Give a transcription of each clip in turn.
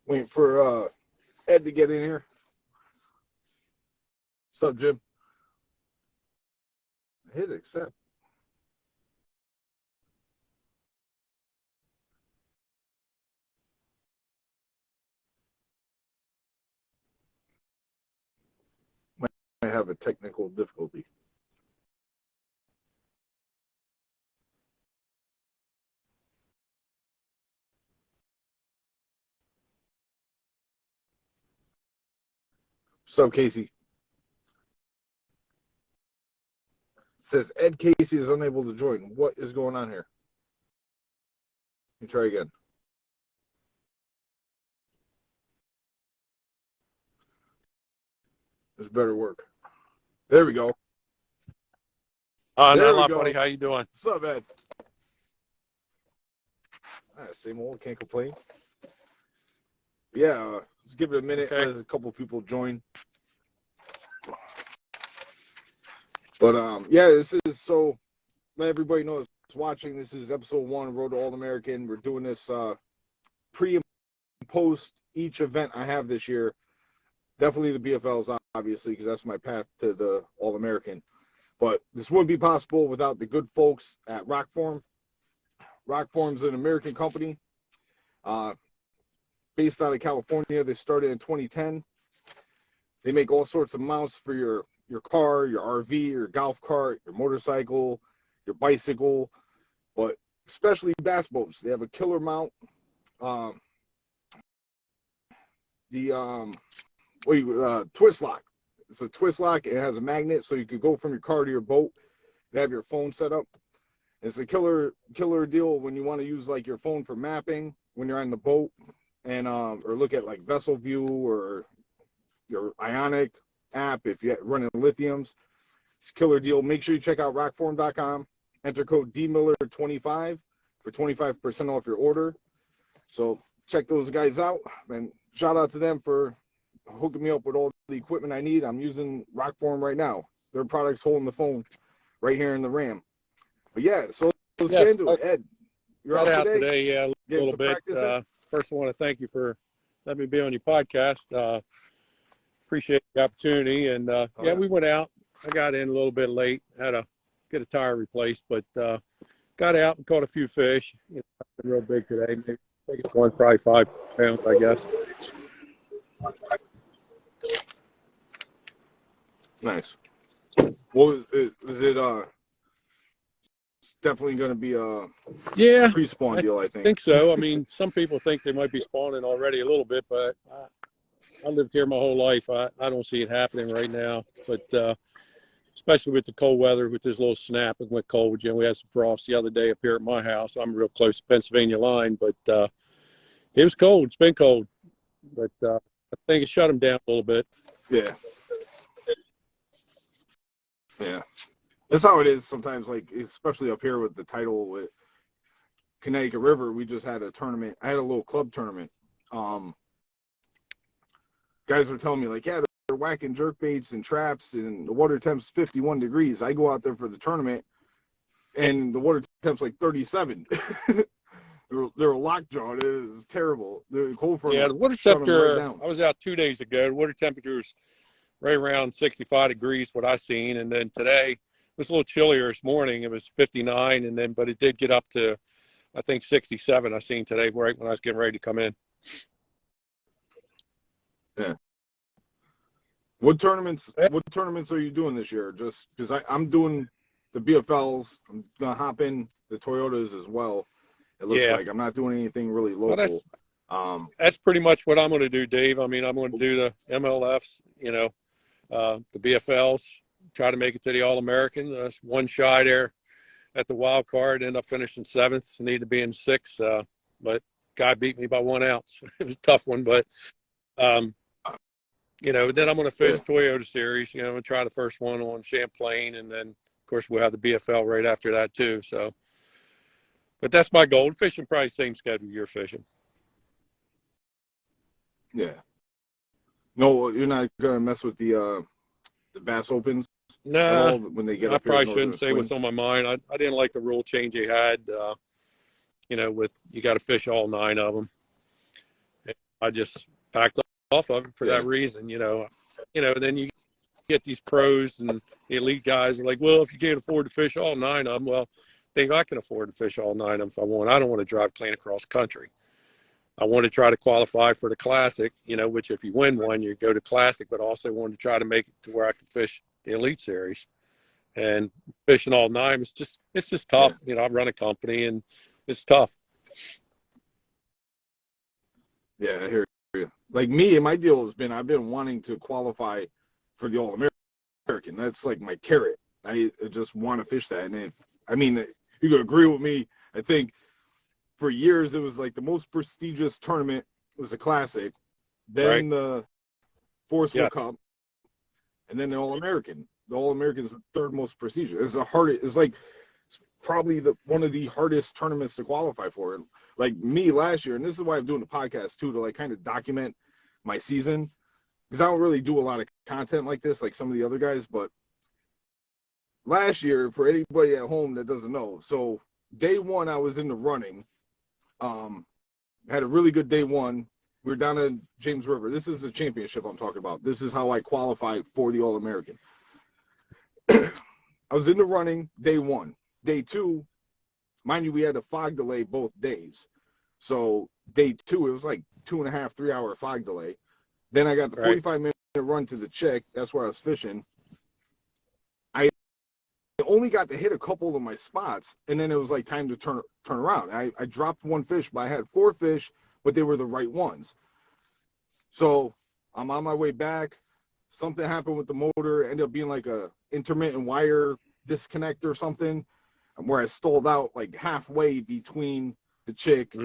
Waiting for Ed to get in here. What's up, Jim? Hit accept. Might have a technical difficulty. What's up, Casey? It says Ed Casey is unable to join. What is going on here? Let me try again. This better work. There we go. Not a lot, buddy. How you doing? What's up, Ed? Same old, can't complain. Yeah, let's give it a minute. Okay. As a couple people join. But yeah, this is so. Let everybody know that's watching. This is episode 1, Road to All-American. We're doing this pre and post each event I have this year. Definitely the BFLs, obviously, because that's my path to the All-American. But this wouldn't be possible without the good folks at ROKFORM. ROKFORM's an American company based out of California. They started in 2010. They make all sorts of mounts for your car, your RV, your golf cart, your motorcycle, your bicycle, but especially bass boats. They have a killer mount. Twist lock. It's a twist lock. It has a magnet, so you could go from your car to your boat and have your phone set up. It's a killer deal when you want to use like your phone for mapping when you're on the boat, and or look at like Vessel View or your Ionic app if you're running lithiums. It's a killer deal. Make sure you check out rockform.com. Enter code DMiller25 for 25% off your order. So check those guys out, and shout out to them for hooking me up with all the equipment I need. I'm using ROKFORM right now. Their product's holding the phone right here in the Ram. But yeah, so let's get into it. Ed, you're out today? Yeah, a little bit. First, I want to thank you for letting me be on your podcast. Appreciate the opportunity. And yeah, we went out. I got in a little bit late. Had to get a tire replaced, but got out and caught a few fish. Nothing real big today. Maybe biggest one, probably 5 pounds, I guess. Nice. Well, is it definitely going to be a pre-spawn deal, I think so. I mean, some people think they might be spawning already a little bit, but I lived here my whole life. I don't see it happening right now, but especially with the cold weather, with this little snap and with cold. We had some frost the other day up here at my house. I'm real close to Pennsylvania line, but it was cold. It's been cold, but I think it shut them down a little bit. Yeah. Yeah. That's how it is sometimes, like, especially up here with the title with Connecticut River. We just had a tournament. I had a little club tournament. Guys were telling me, like, yeah, they're whacking jerk baits and traps, and the water temp's 51 degrees. I go out there for the tournament, and the water temp's like 37. They were lockjaw. It was terrible. The cold front. Yeah, the water temperature. Right, I was out 2 days ago. The water temperature was right around 65 degrees, what I seen, and then today it was a little chillier this morning. It was 59, but it did get up to, I think, 67. I seen today right when I was getting ready to come in. Yeah. What tournaments are you doing this year? Just because I'm doing the BFLs. I'm gonna hop in the Toyotas as well. It looks like I'm not doing anything really local. Well, that's pretty much what I'm going to do, Dave. I mean, I'm going to do the MLFs, the BFLs, try to make it to the All-American. That's one shy there at the wild card. End up finishing 7th. Need to be in 6th, but guy beat me by 1 ounce. It was a tough one, but then I'm going to fish the Toyota Series. I'm going to try the first one on Champlain, and then of course we'll have the BFL right after that too. So. But that's my goal. Fishing probably same schedule you're fishing. Yeah. No, you're not gonna mess with the Bass Opens. No, when they get I up here. Probably shouldn't say what's on my mind. I didn't like the rule change they had. With you got to fish all 9 of them. I just backed off of it for that reason. Then you get these pros and the elite guys are like, well, if you can't afford to fish all 9 of them, well, Dave, I can afford to fish all 9 of them if I want. I don't want to drive clean across country. I want to try to qualify for the Classic, which if you win one, you go to Classic, but also want to try to make it to where I can fish the Elite Series. And fishing all 9, it's just tough. Yeah. I run a company, and it's tough. Yeah, I hear you. Like me, my deal has been I've been wanting to qualify for the All-American. That's like my carrot. I just want to fish that. And you could agree with me. I think for years it was like the most prestigious tournament was the Classic, then the Forest World Cup, and then the All-American. The All-American is the third most prestigious. It's like probably one of the hardest tournaments to qualify for. Like me last year, and this is why I'm doing the podcast too, to like kind of document my season, because I don't really do a lot of content like this, like some of the other guys. But last year, for anybody at home that doesn't know, so day one I was in the running. Had a really good day one. We were down at James River. This is the championship I'm talking about. This is how I qualified for the All-American. I was in the running day one. Day two, mind you, we had a fog delay both days. So day two, it was like 2.5, 3 hour fog delay. Then I got the 45-minute run to the Chick. That's where I was fishing. I only got to hit a couple of my spots, and then it was like time to turn around. I dropped one fish, but I had 4 fish, but they were the right ones. So I'm on my way back. Something happened with the motor. It ended up being like a intermittent wire disconnect or something, where I stalled out like halfway between the Chick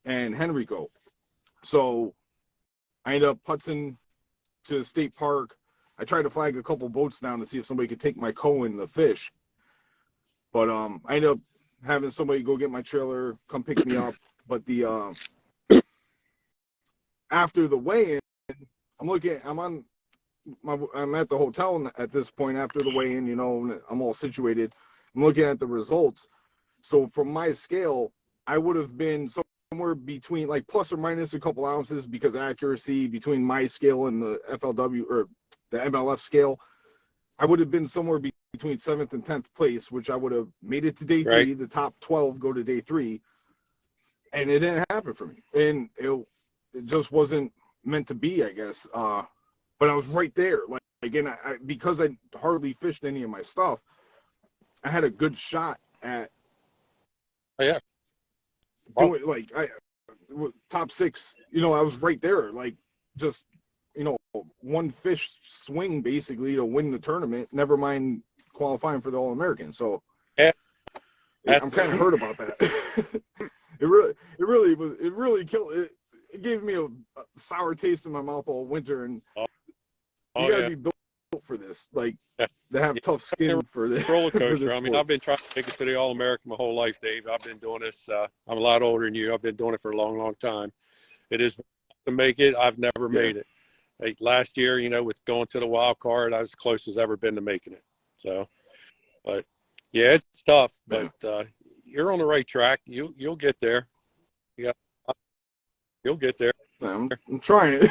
and Henrico. So I ended up putzing to the state park. I tried to flag a couple boats down to see if somebody could take my Cohen, the fish. But I ended up having somebody go get my trailer, come pick me up. But after the weigh-in, I'm at the hotel at this point after the weigh-in, I'm all situated. I'm looking at the results. So from my scale, I would have been somewhere between like plus or minus a couple ounces because of accuracy between my scale and the FLW or the MLF scale. I would have been somewhere between 7th and 10th place, which I would have made it to day 3. The top 12 go to day 3. And it didn't happen for me. And it just wasn't meant to be, I guess. But I was right there. Like again, because I hardly fished any of my stuff, I had a good shot at doing like top 6. I was right there. Like just one fish swing basically to win the tournament. Never mind qualifying for the All-American. So I'm kind of hurt about that. It really killed it. It gave me a sour taste in my mouth all winter, and you gotta be built for this, like to have tough skin for this roller coaster. I mean, I've been trying to make it to the All-American my whole life, Dave. I've been doing this. I'm a lot older than you. I've been doing it for a long, long time. It is to make it. I've never made it. Like last year, with going to the wild card, I was as close as ever been to making it. So, but yeah, it's tough. But you're on the right track. You'll get there. You'll get there. I'm trying.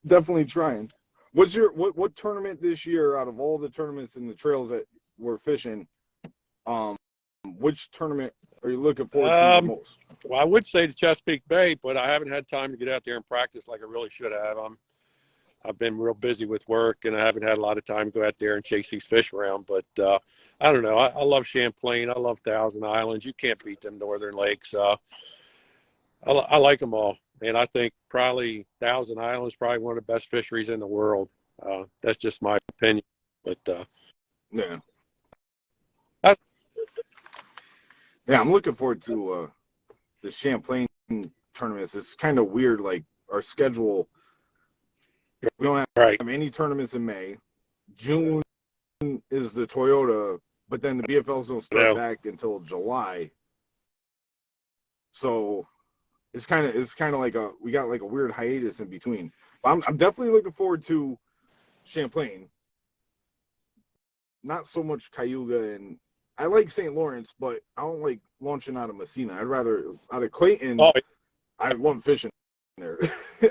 Definitely trying. What's what tournament this year out of all the tournaments in the trails that we're fishing? Which tournament are you looking forward to the most? Well, I would say the Chesapeake Bay, but I haven't had time to get out there and practice like I really should have. I've been real busy with work, and I haven't had a lot of time to go out there and chase these fish around. But I don't know. I love Champlain. I love Thousand Islands. You can't beat them northern lakes. I like them all. And I think probably Thousand Islands is probably one of the best fisheries in the world. That's just my opinion. But yeah, I'm looking forward to the Champlain tournaments. It's kind of weird. Like our schedule, we don't have any tournaments in May. June is the Toyota, but then the BFLs don't start back until July. So it's kind of like we got like a weird hiatus in between. But I'm definitely looking forward to Champlain. Not so much Cayuga, and I like St. Lawrence, but I don't like launching out of Messina. I'd rather out of Clayton. I love fishing there.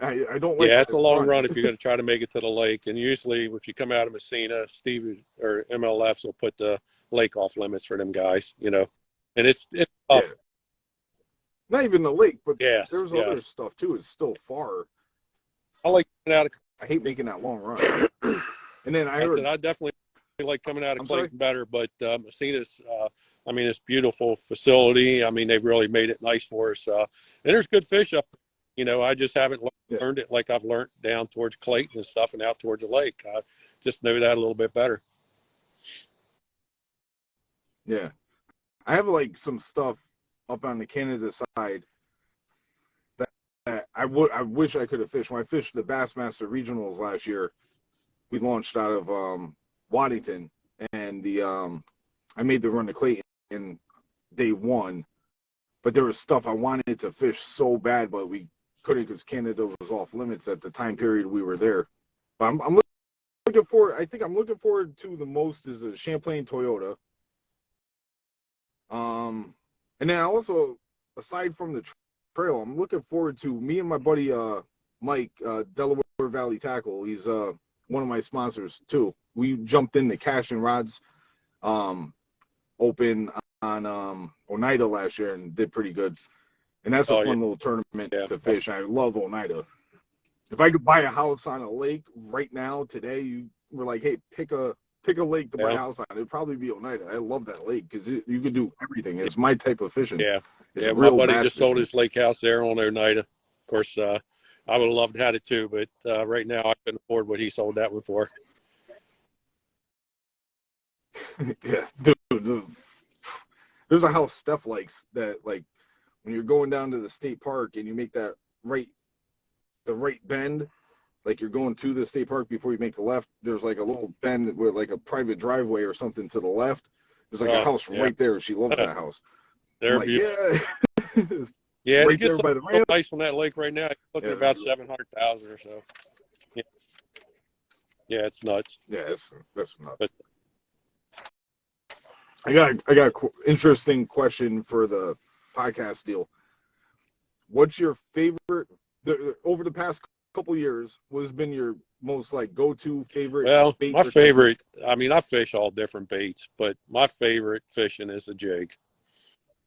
I don't like Yeah, the it's a long run. run if you're going to try to make it to the lake. And usually, if you come out of Messina, Steve or MLFs will put the lake off limits for them guys, And it's tough. Yeah, not even the lake, but Yes, there's other yes. stuff too. It's still far. I like coming out of. I hate making that long run. And then I heard. I definitely like coming out of I'm Clayton sorry? better, but Messina's. I mean, it's a beautiful facility. I mean, they've really made it nice for us. And there's good fish up there. I just haven't learned it like I've learned down towards Clayton and stuff and out towards the lake. I just know that a little bit better. Yeah, I have like some stuff up on the Canada side that I wish I could have fished. When I fished the Bassmaster Regionals last year, we launched out of Waddington, and I made the run to Clayton in day one, but there was stuff I wanted to fish so bad, but we couldn't because Canada was off limits at the time period we were there. But I'm looking forward. I think I'm looking forward to the most is a Champlain Toyota. And then also, aside from the trail, I'm looking forward to me and my buddy Mike, Delaware Valley Tackle. He's one of my sponsors too. We jumped in the Cash and Rods open on Oneida last year and did pretty good. And that's a fun little tournament to fish. I love Oneida. If I could buy a house on a lake right now today, you were like, hey, pick a lake to buy a house on. It'd probably be Oneida. I love that lake because you could do everything. It's my type of fishing. Yeah. It's yeah, real my buddy bass just fishing. sold his lake house there on Oneida. Of course, I would have loved to have it too, but right now I couldn't afford what he sold that one for. Yeah, dude, there's a house Steph likes that, like, when you're going down to the state park and you make that the right bend, like you're going to the state park before you make the left, there's like a little bend with like a private driveway or something to the left. There's like a house right there. She loves that house. They're like, beautiful. Yeah. Yeah, right to get there by the something ramp. nice on that lake right now, you're looking at about 700,000 or so. Yeah, it's nuts. Yeah, that's nuts. But, I got an interesting question for the podcast deal. What's your favorite over the past couple years? What's been your most like go-to favorite? Well, bait my favorite. technique? I mean, I fish all different baits, but my favorite fishing is a jig.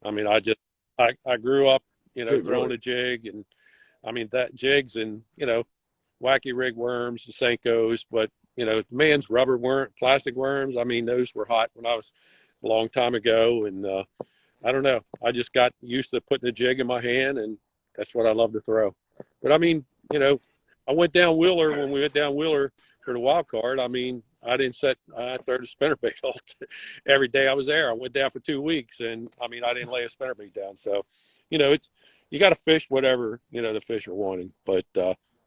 I mean, I grew up, throwing a jig, and I mean that jigs and wacky rig worms, the Senkos, but the man's rubber worm, plastic worms. I mean, those were hot when I was a long time ago, and I don't know. I just got used to putting a jig in my hand, and that's what I love to throw. But I mean, I went down Wheeler when we went down Wheeler for the wild card. I mean, I throw the spinnerbait every day I was there. I went down for 2 weeks, and I mean, I didn't lay a spinnerbait down. So, you got to fish whatever the fish are wanting. But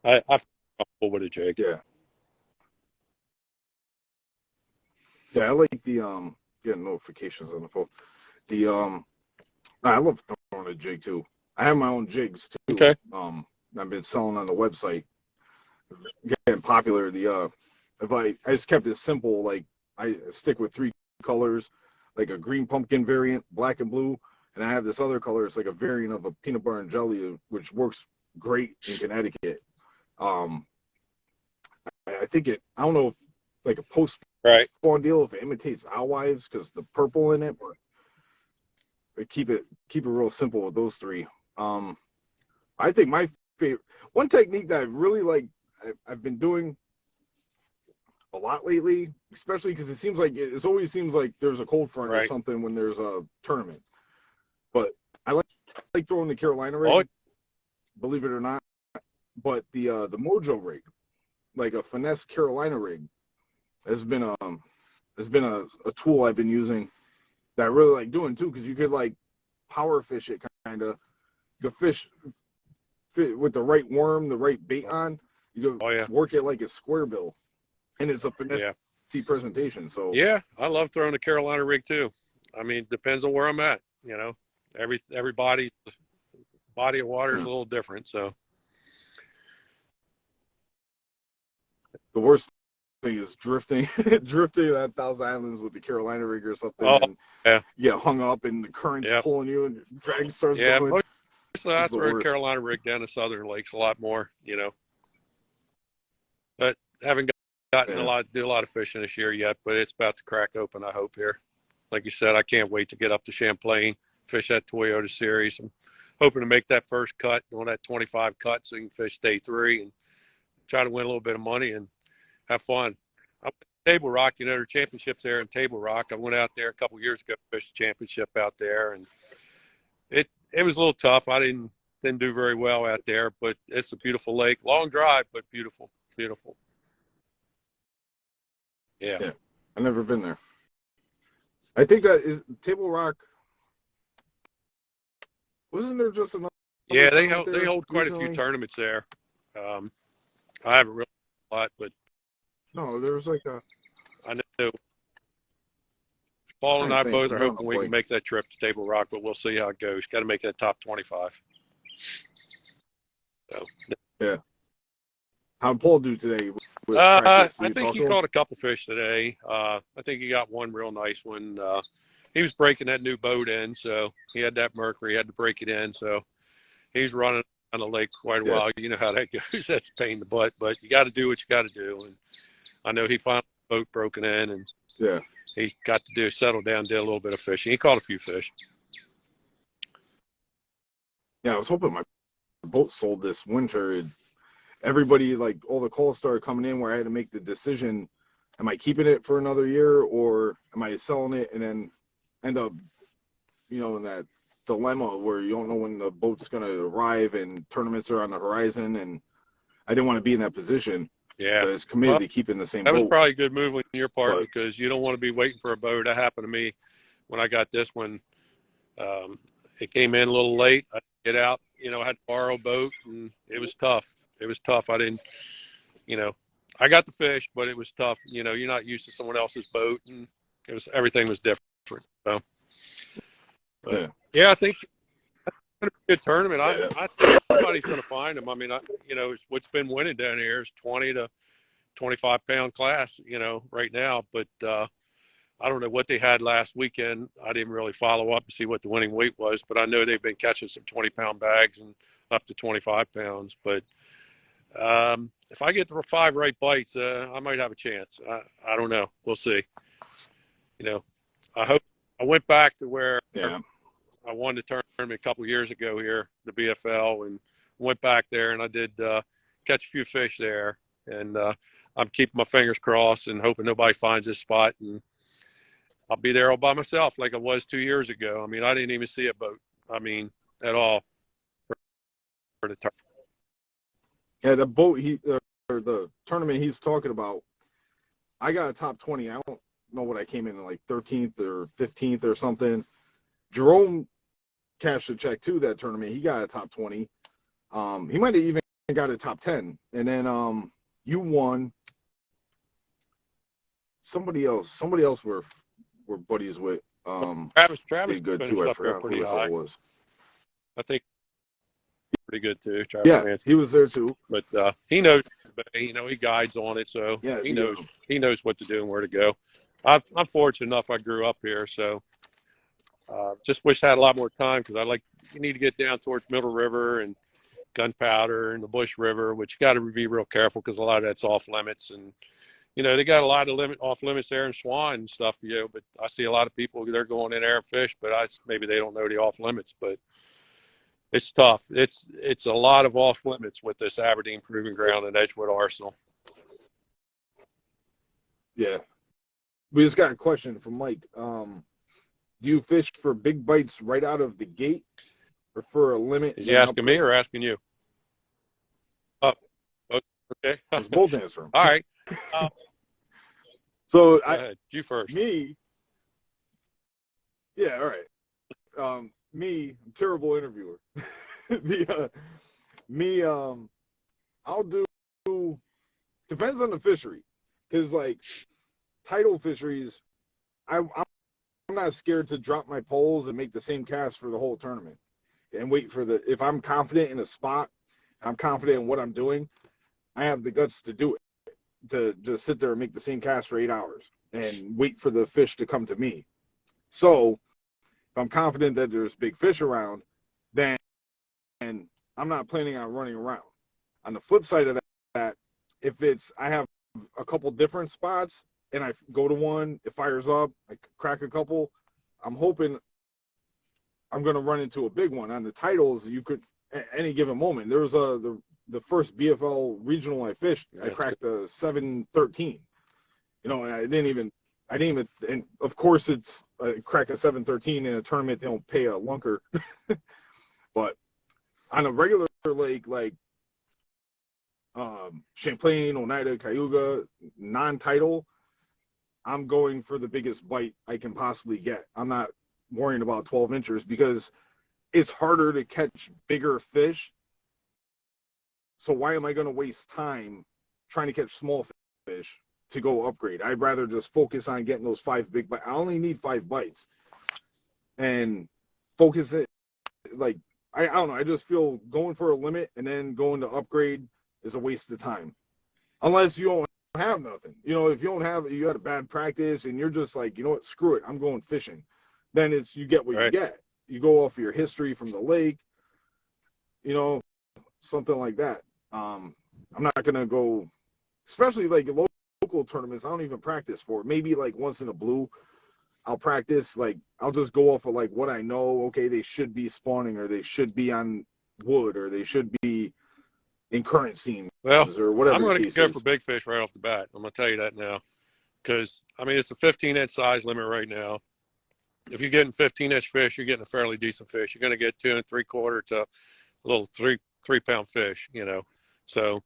I feel with a jig. Yeah. Yeah, I like the getting notifications on the phone. I love throwing a jig too. I have my own jigs too. Okay. I've been selling on the website. Getting popular. If I just kept it simple, like I stick with 3 colors, like a green pumpkin variant, black and blue, and I have this other color. It's like a variant of a peanut butter and jelly, which works great in Connecticut. I think I don't know if like a post spawn deal if it imitates alewives because the purple in it, but keep it real simple with those 3. I think my favorite one technique that I really like, I've been doing a lot lately, especially because it always seems like there's a cold front or something when there's a tournament. But I like throwing the Carolina rig, believe it or not. But the Mojo rig, like a finesse Carolina rig, has been a tool I've been using that I really like doing too, because you could like power fish it kind of. You could fish with the right worm, the right bait on. You go work it like a square bill, and it's a finesse presentation. So yeah, I love throwing the Carolina rig too. I mean, depends on where I'm at. Everybody body of water is a little different. So the worst thing is drifting at Thousand Islands with the Carolina rig or something, and you get hung up, and the current's pulling you, and drag starts going. So I It's the throw worst. Carolina rig down to Southern Lakes a lot more, but haven't gotten Yeah. do a lot of fishing this year yet, but it's about to crack open, I hope, here. Like you said, I can't wait to get up to Champlain, fish that Toyota series. I'm hoping to make that first cut on that 25 cut so you can fish day 3 and try to win a little bit of money and have fun. I went to Table Rock, their championships there in Table Rock. I went out there a couple years ago, fished the championship out there, and it was a little tough. I didn't do very well out there, but it's a beautiful lake. Long drive, but beautiful, beautiful. Yeah. Yeah. I've never been there. I think that is Table Rock. Wasn't there just another Yeah, tournament they there hold quite a few recently? tournaments there. I haven't really a lot, but No, there was like a. I know Paul and Trying to I think. both I'm are drawing a hoping we can blank. make that trip to Table Rock, but we'll see how it goes. Got to make that top 25. So, Yeah. How'd Paul do today with practice? Did I you think talk he to him? caught a couple fish today. I think he got one real nice one. He was breaking that new boat in, so he had that Mercury. He had to break it in, so he's running on the lake quite a Yeah. while. You know how that goes. That's a pain in the butt, but you got to do what you got to do. And I know he finally got the boat broken in, and Yeah. he got to settle down, did a little bit of fishing. He caught a few fish. Yeah, I was hoping my boat sold this winter. Everybody, like all the calls started coming in where I had to make the decision: am I keeping it for another year or am I selling it and then end up, in that dilemma where you don't know when the boat's gonna arrive and tournaments are on the horizon, and I didn't want to be in that position. Yeah. So I was committed Well, to keeping the same that was boat. probably a good move on your part But because you don't want to be waiting for a boat. That happened to me when I got this one. It came in a little late. I didn't get out, I had to borrow a boat, and it was tough. It was tough. I didn't, I got the fish, but it was tough. You're not used to someone else's boat, and everything was different. So, but yeah, I think it's a good tournament. I think somebody's going to find them. I mean, what's been winning down here is 20 to 25-pound class, right now. But I don't know what they had last weekend. I didn't really follow up to see what the winning weight was, but I know they've been catching some 20-pound bags and up to 25 pounds. But if I get the 5 right bites, I might have a chance. I don't know. We'll see. I hope I went back to where I won the tournament a couple years ago here, the BFL, and went back there and I did catch a few fish there. And I'm keeping my fingers crossed and hoping nobody finds this spot. And I'll be there all by myself like I was 2 years ago. I mean, I didn't even see a boat. I mean, at all for the tournament. yeah, the boat or the tournament he's talking about, I got a top 20. I don't know what I came in like 13th or 15th or something. Jerome cashed a check too that tournament. He got a top 20. He might have even got a top 10. And then you won. Somebody else we're buddies with. Travis did good finished too. I up there forgot who pretty the hell high. it was. I think pretty good too. Travis Yeah, he was there too. But he knows, he guides on it, so Yeah, he knows what to do and where to go. I'm fortunate enough I grew up here, so just wish I had a lot more time because you need to get down towards Middle River and Gunpowder and the Bush River, which you got to be real careful because a lot of that's off limits. And they got a lot of off limits there in Swan and stuff, but I see a lot of people, they're going in there and fish, but maybe they don't know the off limits, but it's tough. It's a lot of off limits with this Aberdeen Proving Ground and Edgewood Arsenal. Yeah. We just got a question from Mike. Do you fish for big bites right out of the gate or for a limit? Is he asking me or asking you? Oh, okay. Let's both answer them. All right. So go ahead. You first. Yeah, all right. I'm terrible interviewer. I'll do, depends on the fishery. Because, like, tidal fisheries, I'm not scared to drop my poles and make the same cast for the whole tournament and wait for if I'm confident in a spot, I'm confident in what I'm doing, I have the guts to do it, to just sit there and make the same cast for 8 hours and wait for the fish to come to me. So if I'm confident that there's big fish around, then I'm not planning on running around. On the flip side of that, if I have a couple different spots and I go to one, it fires up, I crack a couple, I'm hoping I'm going to run into a big one. On the titles, you could at any given moment. There was the first BFL regional I fished, I cracked a 713. You know, and I didn't even, and of course it's crack a 713 in a tournament. They don't pay a lunker, but on a regular lake like Champlain, Oneida, Cayuga, non-title, I'm going for the biggest bite I can possibly get. I'm not worrying about 12 inches because it's harder to catch bigger fish. So why am I going to waste time trying to catch small fish to go upgrade? I'd rather just focus on getting those 5 big bites. I only need 5 bites and focus it. Like, I don't know. I just feel going for a limit and then going to upgrade is a waste of time. Unless you don't have nothing. You know, if you don't have, you had a bad practice and you're just like, you know what, screw it, I'm going fishing. Then it's, you get what you get. You go off your history from the lake, you know, something like that. I'm not going to go, especially like local tournaments, I don't even practice for it. Maybe like once in a blue, I'll practice, like, I'll just go off of like what I know. Okay, they should be spawning, or they should be on wood, or they should be in current seams, or whatever. I'm going to go for big fish right off the bat. I'm going to tell you that now, because I mean it's a 15-inch size limit right now. If you're getting 15-inch fish, you're getting a fairly decent fish. You're going to get 2 3/4 to a little 3-pound fish, you know. So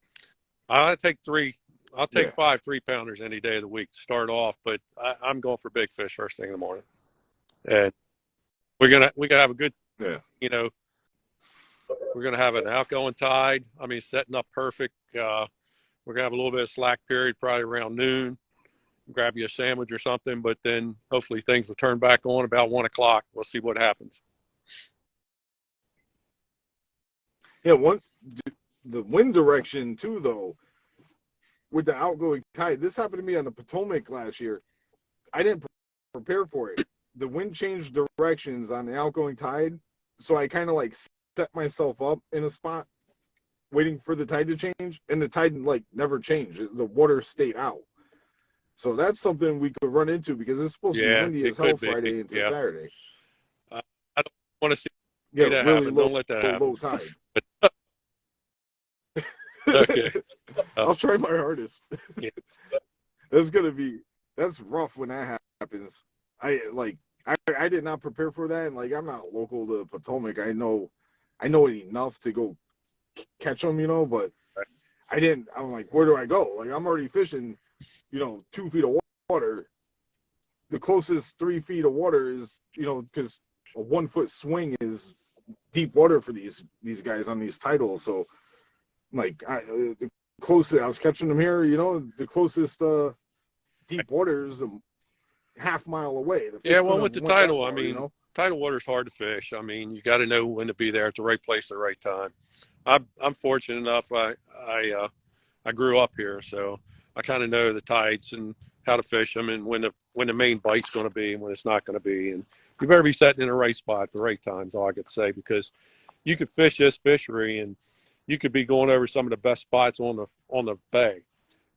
I'll take 5 3-pounders any day of the week to start off, but I'm going for big fish first thing in the morning. And we're gonna have a good, you know, we're gonna have an outgoing tide. I mean, setting up perfect. We're gonna have a little bit of slack period, probably around noon. Grab you a sandwich or something, but then hopefully things will turn back on about 1 o'clock. We'll see what happens. Yeah, the wind direction too, though, with the outgoing tide. This happened to me on the Potomac last year. I didn't prepare for it. The wind changed directions on the outgoing tide, so I kind of like set myself up in a spot waiting for the tide to change, and the tide like never changed. The water stayed out. So that's something we could run into because it's supposed to be windy as hell Friday into Saturday. I don't want to see that really happen. Low, don't let that happen. Low tide. Okay. I'll try my hardest. Yeah. That's rough when that happens. I did not prepare for that, and like I'm not local to Potomac. I know it enough to go catch them, you know, but I didn't. I'm like, where do I go? Like I'm already fishing, you know, 2 feet of water. The closest 3 feet of water is, you know, because a 1 foot swing is deep water for these guys on these titles. So, like, the closest I was catching them here, you know, the closest deep water is a half mile away. Well, with the tidal, I mean, you know? Tidal water is hard to fish. I mean, you got to know when to be there at the right place at the right time. I'm fortunate enough. I grew up here, so I kind of know the tides and how to fish them, and when the main bite's going to be and when it's not going to be. And you better be setting in the right spot at the right time, is all I could say, because you could fish this fishery and you could be going over some of the best spots on the bay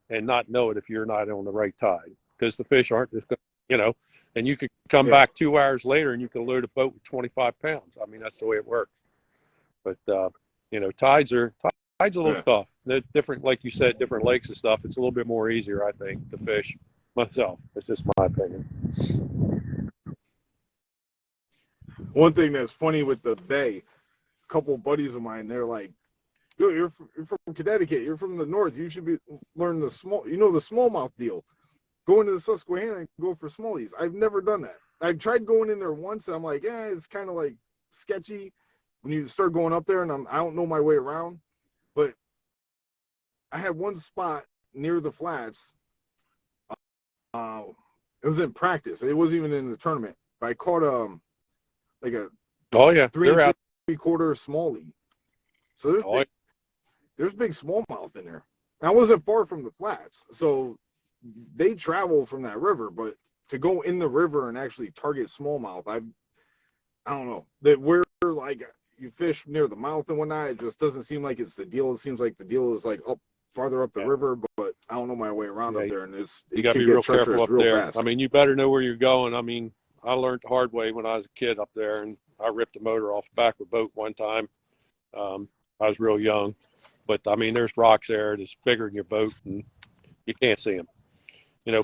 and not know it if you're not on the right tide, because the fish aren't just going to, you know, and you could come back 2 hours later and you can load a boat with 25 pounds. I mean, that's the way it works. But, you know, tides are a little tough. They're different, like you said, different lakes and stuff. It's a little bit more easier, I think, to fish myself. It's just my opinion. One thing that's funny with the bay, a couple of buddies of mine, they're like, yo, you're from Connecticut. You're from the north. You should learn the smallmouth deal. Go into the Susquehanna and go for smallies. I've never done that. I tried going in there once, and I'm like, it's kind of like sketchy when you start going up there, and I don't know my way around. But I had one spot near the flats. It was in practice. It wasn't even in the tournament. But I caught like a 3 3/4 smallie. So there's big smallmouth in there. I wasn't far from the flats, so they travel from that river. But to go in the river and actually target smallmouth, I don't know that we're like, you fish near the mouth and whatnot, it just doesn't seem like it's the deal. It seems like the deal is like up farther up the river, but I don't know my way around up there, and you it got to can be get real careful treacherous up real there. fast. I mean, you better know where you're going. I mean, I learned the hard way when I was a kid up there, and I ripped the motor off the back of a boat one time. I was real young, but I mean, there's rocks there that's bigger than your boat, and you can't see them.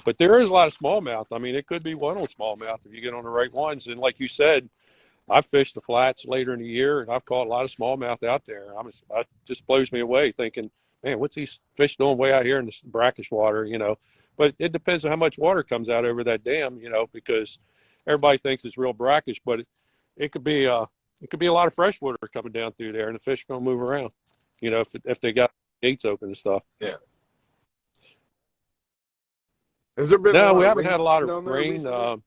But there is a lot of smallmouth. I mean, it could be one on smallmouth if you get on the right ones. And like you said, I've fished the flats later in the year, and I've caught a lot of smallmouth out there. It just blows me away thinking, man, what's these fish doing way out here in this brackish water, But it depends on how much water comes out over that dam, because everybody thinks it's real brackish, but it could be a lot of fresh water coming down through there, and the fish are going to move around, if they got gates open and stuff. Yeah. Has there been No, a lot we of haven't rain had a lot of down there rain. recently?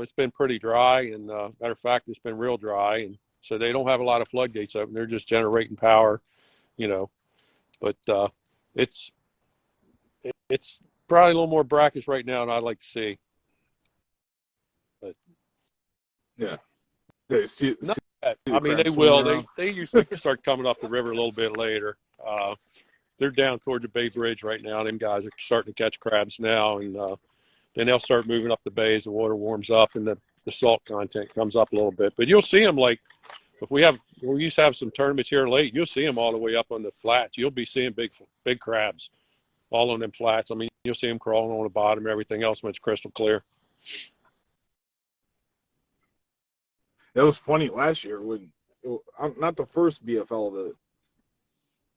It's been pretty dry, and matter of fact, it's been real dry, and so they don't have a lot of floodgates open. They're just generating power, But it's it's probably a little more brackish right now than I'd like to see. But Yeah. not yet. I mean, they will. They usually start coming up the river a little bit later. They're down toward the Bay Bridge right now. Them guys are starting to catch crabs now, and then they'll start moving up the bay as the water warms up and the salt content comes up a little bit. But you'll see them like if we used to have some tournaments here late, you'll see them all the way up on the flats. You'll be seeing big crabs all on them flats. I mean, you'll see them crawling on the bottom and everything else when it's crystal clear. That was funny last year when, not the first BFL,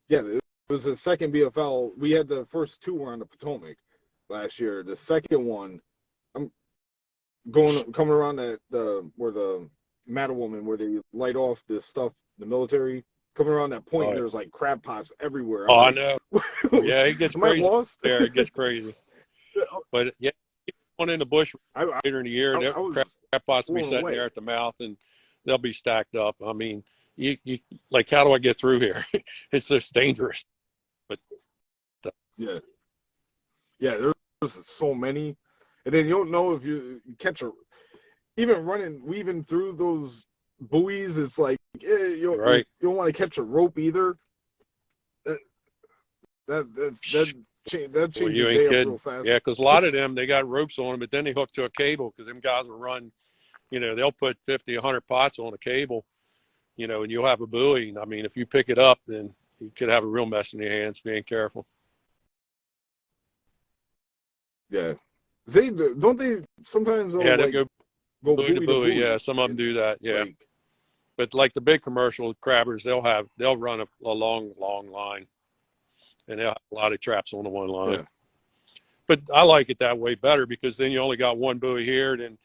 it was the second BFL. We had the first two were on the Potomac last year. The second one, I'm coming around where the Mattawoman, where they light off this stuff, the military, coming around that point, there's like crab pots everywhere. I know. Yeah, it gets crazy. Am I lost? There, it gets crazy. But yeah, one in the bush later in the year, crab pots will be sitting there at the mouth, and they'll be stacked up. I mean, you like, how do I get through here? It's just dangerous. But yeah, there's so many, and then you don't know if you catch even weaving through those buoys. It's like you don't want to catch a rope either. That changes well, you the ain't day up kidding. real fast. Yeah, because a lot of them, they got ropes on them, but then they hook to a cable because them guys will run. They'll put 50, 100 pots on a cable, and you'll have a buoy. I mean, if you pick it up, then you could have a real mess in your hands being careful. Yeah. Don't they sometimes they go buoy to buoy. Yeah, some of them do that. Yeah. But like the big commercial crabbers, they'll run a long line, and they'll have a lot of traps on the one line. Yeah. But I like it that way better because then you only got one buoy here, then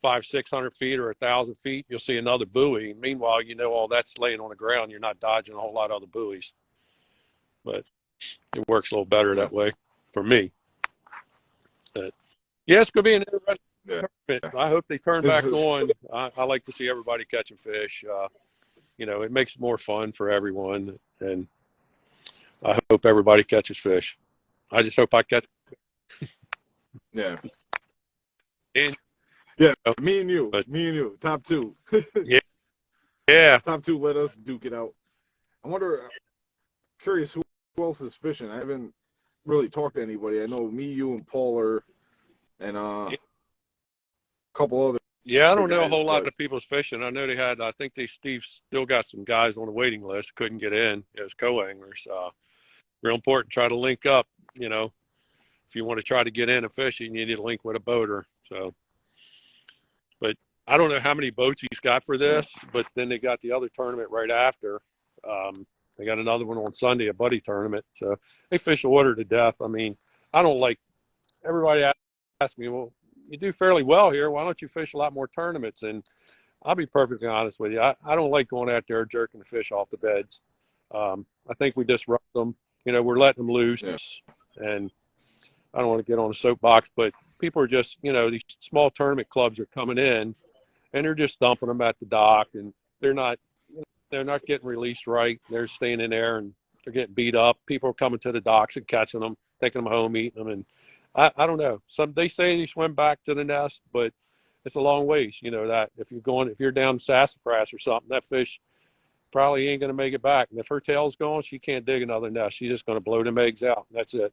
500-600 feet or 1,000 feet, you'll see another buoy. Meanwhile, all that's laying on the ground. You're not dodging a whole lot of other buoys. But it works a little better that way for me. But yeah, it's going to be an interesting tournament. I hope they turn back on. I like to see everybody catching fish. It makes it more fun for everyone, and I hope everybody catches fish. I just hope I catch. Yeah. And, me and you, top two. yeah. Top two, let us duke it out. I wonder, curious who else is fishing. I haven't really talked to anybody. I know me, you, and Paul are, and a couple other. Yeah, I don't know a whole lot of people's fishing. I know I think Steve still got some guys on the waiting list, couldn't get in as co-anglers. Real important, try to link up, if you want to try to get in and fish, you need to link with a boater. So, but I don't know how many boats he's got for this, but then they got the other tournament right after. They got another one on Sunday, a buddy tournament. So they fish the water to death. I mean, everybody asks me, well, you do fairly well here. Why don't you fish a lot more tournaments? And I'll be perfectly honest with you. I don't like going out there jerking the fish off the beds. I think we disrupt them. We're letting them loose. Yeah. And I don't want to get on a soapbox, but people are just, these small tournament clubs are coming in and they're just dumping them at the dock, and they're not getting released right. They're staying in there and they're getting beat up. People are coming to the docks and catching them, taking them home, eating them. And I don't know. They say they swim back to the nest, but it's a long ways. You know that if you're down sassafras or something, that fish probably ain't going to make it back. And if her tail's gone, she can't dig another nest. She's just going to blow them eggs out. That's it.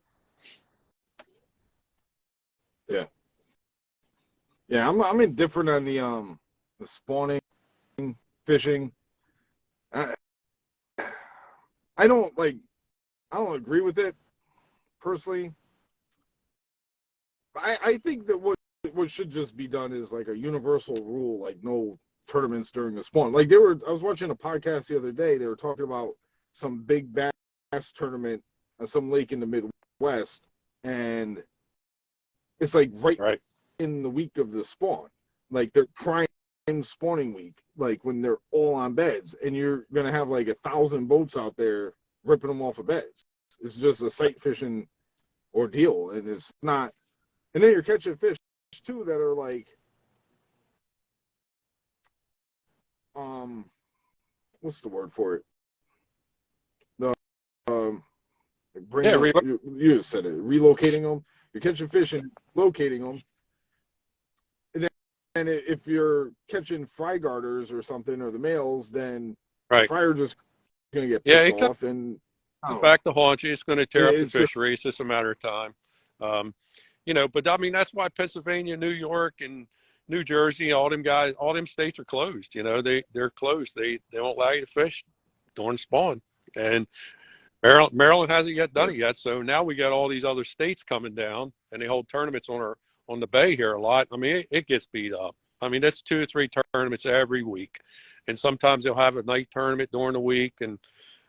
Yeah. Yeah, I'm indifferent on the spawning, fishing. I, I don't like I don't agree with it personally. I think that what should just be done is like a universal rule, like no tournaments during the spawn. Like I was watching a podcast the other day. They were talking about some big bass tournament at some lake in the Midwest, and it's like Right. in the week of the spawn, like their prime spawning week, like when they're all on beds, and you're gonna have like 1,000 boats out there ripping them off of beds. It's just a sight fishing ordeal, and it's not. And then you're catching fish too that are like, what's the word for it? The bringing Yeah. you said it, relocating them. You're catching fish and locating them. And if you're catching fry garters or something, or the males, then the Right. fry are just going to get Yeah. picked It off, and comes back to haunt you. It's going to tear up the it's just, fishery. It's just a matter of time. Um, but I mean, that's why Pennsylvania, New York, and New Jersey, all them states are closed. They're closed. They won't allow you to fish during spawn. And Maryland hasn't yet done it yet. So now we got all these other states coming down, and they hold tournaments on the bay here a lot. I mean, it gets beat up. I mean, that's 2 or 3 tournaments every week, and sometimes they'll have a night tournament during the week. And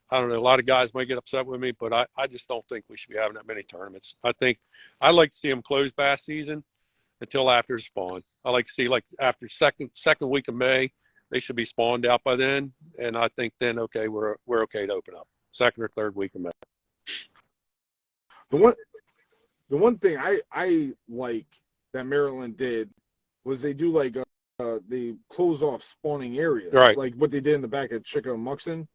I don't know, a lot of guys might get upset with me, but I just don't think we should be having that many tournaments. I like to see them close bass season until after the spawn. I like to see like after second week of May, they should be spawned out by then, and I think then okay, we're okay to open up second or third week of May. the one thing I like that Maryland did was they do like they close off spawning areas, Right. like what they did in the back of Chickamuxon.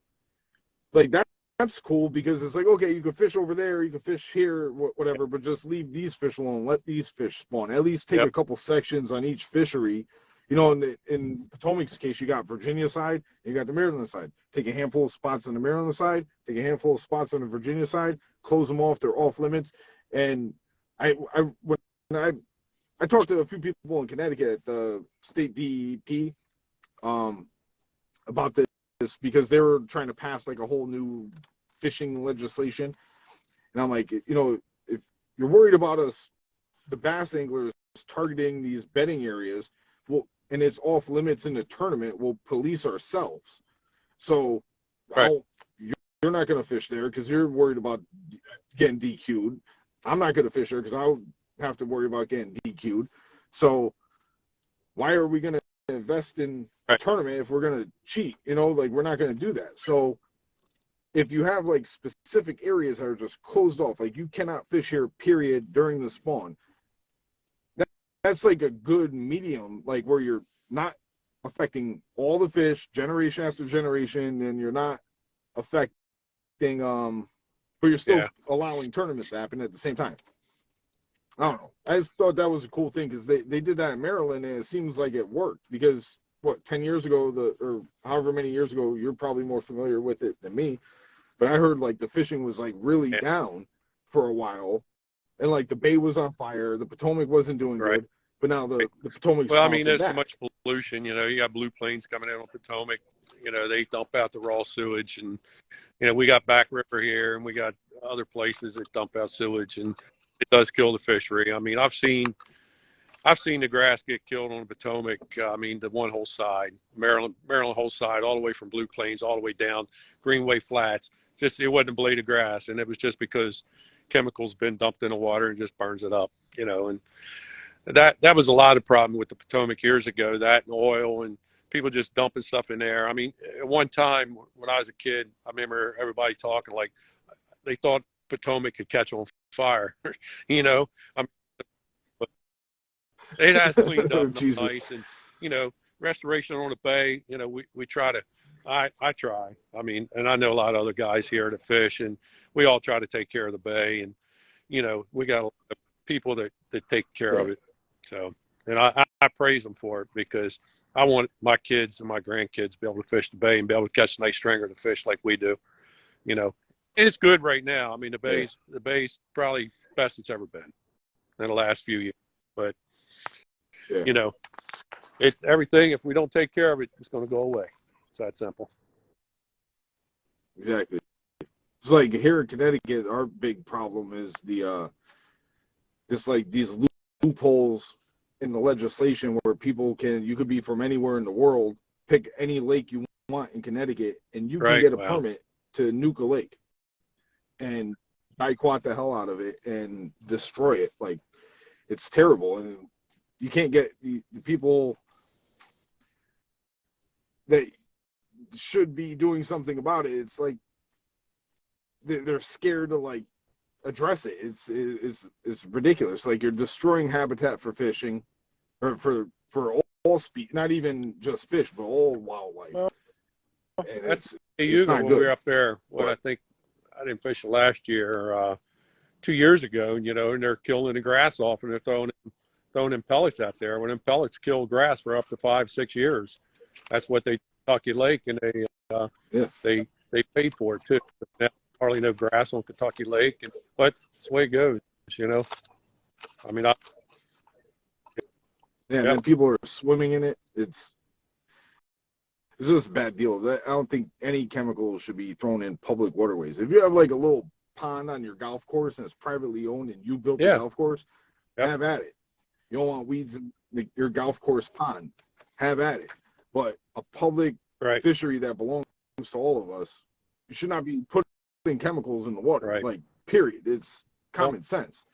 Like that's cool because it's like, okay, you can fish over there, you can fish here, whatever, but just leave these fish alone. Let these fish spawn. At least take a couple sections on each fishery. In Potomac's case, you got Virginia side, and you got the Maryland side. Take a handful of spots on the Maryland side, take a handful of spots on the Virginia side, close them off. They're off limits. And when I talked to a few people in Connecticut at the state DEP about this because they were trying to pass like a whole new fishing legislation. And I'm like, if you're worried about the bass anglers targeting these bedding areas, well, and it's off limits in the tournament, we'll police ourselves. So Right. you're not going to fish there because you're worried about getting DQ'd. I'm not going to fish there because I'll have to worry about getting DQ'd. So why are we going to invest in a tournament if we're going to cheat? Like we're not going to do that. So if you have like specific areas that are just closed off, like you cannot fish here, period, during the spawn, that's like a good medium, like where you're not affecting all the fish generation after generation, and you're not affecting, but you're still allowing tournaments to happen at the same time. I don't know. I just thought that was a cool thing because they did that in Maryland, and it seems like it worked because 10 years ago, or however many years ago, you're probably more familiar with it than me, but I heard like the fishing was like really down for a while, and like the bay was on fire, the Potomac wasn't doing good, but now the Potomac's well, I mean, there's back. so much pollution. You got blue planes coming in on Potomac. They dump out the raw sewage, and we got Back River here, and we got other places that dump out sewage, and it does kill the fishery. I mean, I've seen the grass get killed on the Potomac. I mean, the one whole side, Maryland whole side, all the way from Blue Plains all the way down Greenway Flats. It wasn't a blade of grass, and it was just because chemicals been dumped in the water and just burns it up. And that was a lot of problem with the Potomac years ago. That and oil and people just dumping stuff in there. I mean, at one time when I was a kid, I remember everybody talking like they thought Potomac could catch on fire. I mean, it has cleaned up nice, and restoration on the bay. We try to. I try. I mean, and I know a lot of other guys here that fish, and we all try to take care of the bay, and we got a lot of people that take care of it. So And I praise them for it, because I want my kids and my grandkids to be able to fish the bay and be able to catch a nice stringer to fish like we do. You know, and it's good right now. I mean, the bay's probably best it's ever been in the last few years. But you know, it's everything. If we don't take care of it, it's going to go away. It's that simple. Exactly. It's like here in Connecticut, our big problem is these loopholes in the legislation where you could be from anywhere in the world, pick any lake you want in Connecticut, and you can get a permit to nuke a lake and quat the hell out of it and destroy it. Like, it's terrible, and you can't get the people that should be doing something about it. It's like they're scared to like address it. It's ridiculous. Like, you're destroying habitat for fishing, or for all species, not even just fish, but all wildlife. Well, and that's it's not when good. we were up there. Well, I think I didn't fish last year, 2 years ago, and they're killing the grass off, and they're throwing in pellets out there. When them pellets kill grass for up to 5-6 years, that's what they Kentucky Lake, and they paid for it too. Now, hardly no grass on Kentucky Lake, but it's the way it goes. I mean, and people are swimming in it. It's just a bad deal. I don't think any chemicals should be thrown in public waterways. If you have like a little pond on your golf course and it's privately owned and you built the golf course, have at it. You don't want weeds in your golf course pond, have at it. But a public fishery that belongs to all of us, you should not be putting chemicals in the water. Like, period. It's common sense.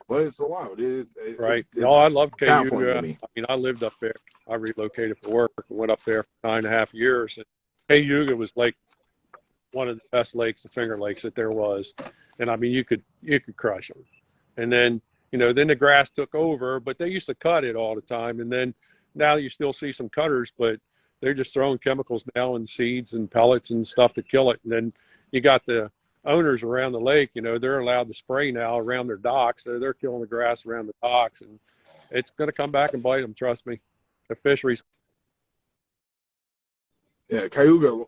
But it's allowed. I love Cayuga. I mean, I lived up there. I relocated for work and went up there for 9.5 years. And Cayuga was like one of the best lakes, the Finger Lakes that there was. And I mean, you could crush them. And then, then the grass took over, but they used to cut it all the time. And then now you still see some cutters, but they're just throwing chemicals now and seeds and pellets and stuff to kill it. And then you got the owners around the lake, they're allowed to spray now around their docks. So they're killing the grass around the docks, and it's going to come back and bite them. Trust me. The fisheries. Yeah, Cayuga